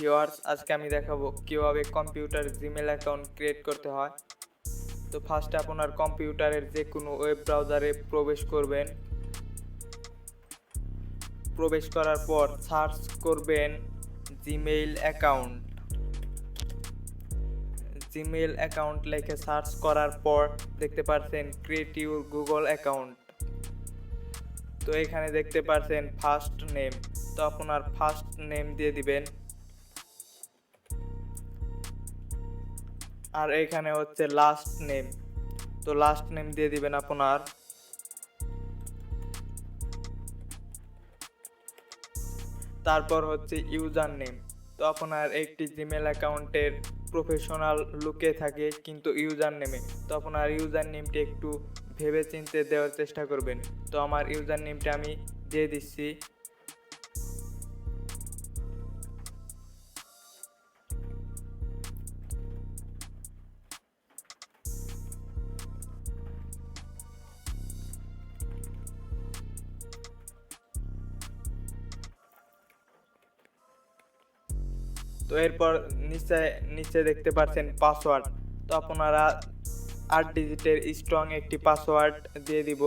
Viewers, আজকে আমি দেখাবো কিভাবে কম্পিউটার জিমেল অ্যাকাউন্ট ক্রিয়েট করতে হয়। তো ফার্স্টে আপনার কম্পিউটারের যে কোনো ওয়েব ব্রাউজারে প্রবেশ করবেন। প্রবেশ করার পর সার্চ করবেন জিমেইল অ্যাকাউন্ট। জিমেইল অ্যাকাউন্ট লিখে সার্চ করার পর দেখতে পাচ্ছেন ক্রিয়েট ইউর গুগল অ্যাকাউন্ট। তো এখানে দেখতে পাচ্ছেন ফার্স্ট নেম, তো আপনার ফার্স্ট নেম দিয়ে দিবেন। আর এখানে হচ্ছে লাস্ট নেম, তো লাস্ট নেম দিয়ে দিবেন আপনার। তারপর হচ্ছে ইউজার নেম, তো আপনার একটি জিমেল অ্যাকাউন্টের প্রফেশনাল লুকে থাকে কিন্তু ইউজার নেমে, তো আপনার ইউজার নেমটি একটু ভেবে চিন্তে দেওয়ার চেষ্টা করবেন। তো আমার ইউজার নেমটা আমি দিয়ে দিচ্ছি। তো এরপর নিচে দেখতে পাচ্ছেন পাসওয়ার্ড, তো আপনারা 8 ডিজিটের স্ট্রং একটি পাসওয়ার্ড দিয়ে দিব।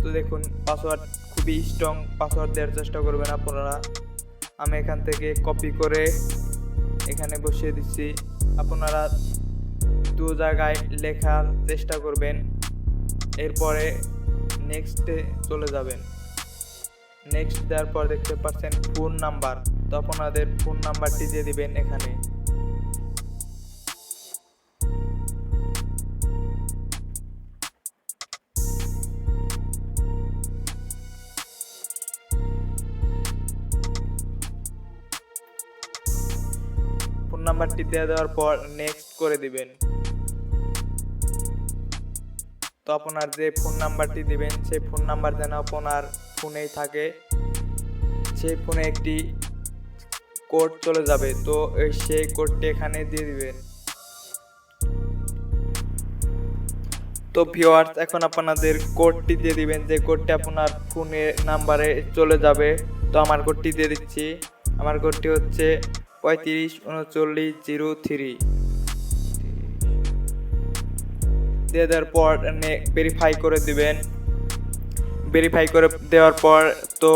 তো দেখুন পাসওয়ার্ড খুবই স্ট্রং পাসওয়ার্ড দেওয়ার চেষ্টা করবেন আপনারা। আমি এখান থেকে কপি করে এখানে বসিয়ে দিচ্ছি। আপনারা দু জায়গায় লেখার চেষ্টা করবেন, এরপরে নেক্সটে চলে যাবেন। নেক্সট দেওয়ার পর দেখতে পাচ্ছেন ফোন নাম্বার, তো আপনাদের ফোন নাম্বারটি দিয়ে দিবেন এখানে। ফোন নাম্বারটি দিয়ে দেওয়ার পর নেক্সট করে দিবেন। তো আপনার যে ফোন নাম্বারটি দিবেন সেই ফোন নাম্বার যেন আপনার ফোনেই থাকে। সেই ফোনে একটি কোড চলে যাবে, তো সেই কোডটি এখানে দিয়ে দিবেন। তো ভিউয়ার্স, এখন আপনাদের কোডটি দিয়ে দিবেন, যে কোডটি আপনার ফোনে নাম্বারে চলে যাবে। তো আমার কোডটি দিয়ে দিচ্ছি। আমার কোডটি হচ্ছে 353903। দিয়ে দেওয়ার পর ভেরিফাই করে দিবেন। ভেরিফাই করে দেওয়ার পর তো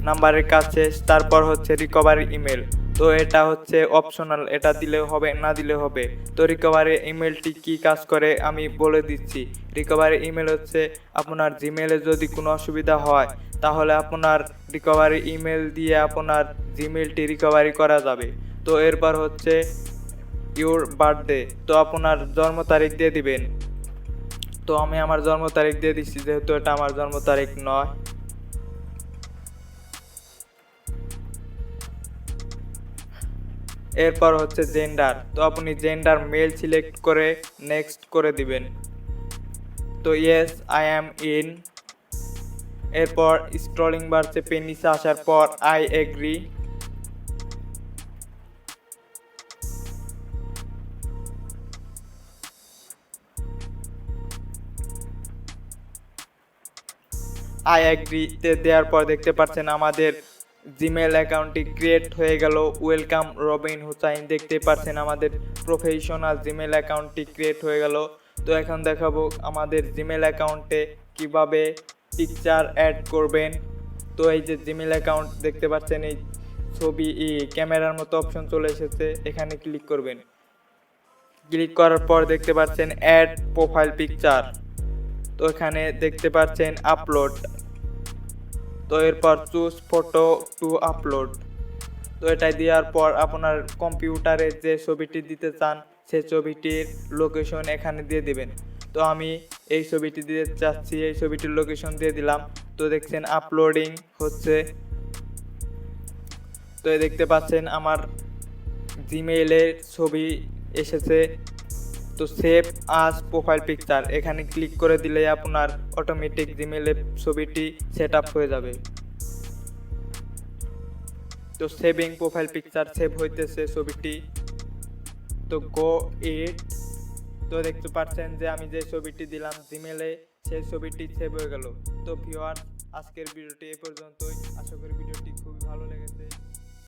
নাম্বারের কাছে, তারপর হচ্ছে রিকভারি ইমেল, তো এটা হচ্ছে অপশনাল, এটা দিলেও হবে না দিলেও হবে। তো রিকভারি ইমেলটি কি কাজ করে আমি বলে দিচ্ছি। রিকভারি ইমেল হচ্ছে আপনার জিমেলে যদি কোনো অসুবিধা হয় তাহলে আপনার রিকভারি ইমেল দিয়ে আপনার জিমেলটি রিকভারি করা যাবে। তো এরপর হচ্ছে ইউর বার্থডে, তো আপনার জন্ম তারিখ দিয়ে দিবেন। তো আমি আমার জন্ম তারিখ দিয়ে দিচ্ছি, যেহেতু এটা আমার জন্ম তারিখ নয়। এরপর হচ্ছে জেন্ডার, তো আপনি জেন্ডার মেল সিলেক্ট করে নেক্সট করে দিবেন। তো ইয়েস আই অ্যাম ইন। এরপর স্ক্রলিং বার চেপে নিচে আসার পর আই এগ্রি। আই এগ্রিতে দেওয়ার পর দেখতে পাচ্ছেন আমাদের জিমেল অ্যাকাউন্টটি ক্রিয়েট হয়ে গেল। ওয়েলকাম রবিন হুসাইন, দেখতে পাচ্ছেন আমাদের প্রফেশনাল জিমেল অ্যাকাউন্টটি ক্রিয়েট হয়ে গেল। তো এখন দেখাবো আমাদের জিমেল অ্যাকাউন্টে কিভাবে পিকচার অ্যাড করবেন। তো এই যে জিমেল অ্যাকাউন্ট দেখতে পাচ্ছেন, এই ছবি ক্যামেরার মতো অপশন চলে এসেছে, এখানে ক্লিক করবেন। ক্লিক করার পর দেখতে পাচ্ছেন অ্যাড প্রোফাইল পিকচার, তো এখানে দেখতে পাচ্ছেন আপলোড। তো এরপর চুজ ফটো টু আপলোড, তো এটাই দেওয়ার পর আপনার কম্পিউটারে যে ছবিটি দিতে চান সেই ছবিটির লোকেশন এখানে দিয়ে দিবেন। তো আমি এই ছবিটি দিতে চাচ্ছি, এই ছবিটির লোকেশন দিয়ে দিলাম। তো দেখছেন আপলোডিং হচ্ছে। তো দেখতে পাচ্ছেন আমার জিমেইলের ছবি এসেছে। তো সেভ আজ প্রোফাইল পিকচার, এখানে ক্লিক করে দিলে আপনার অটোমেটিক জিমেইলের ছবিটি সেট আপ হয়ে যাবে। তো সেভিং প্রোফাইল পিকচার সেভ হইতেছে ছবিটি। তো গো ইট। তো দেখতে পাচ্ছেন যে আমি যে ছবিটি দিলাম জিমেলে সেই ছবিটি সেভ হয়ে গেল। তো ভিউয়ার্স, আজকের ভিডিওটি এই পর্যন্তই। আশা করি ভিডিওটি খুবই ভালো লেগেছে।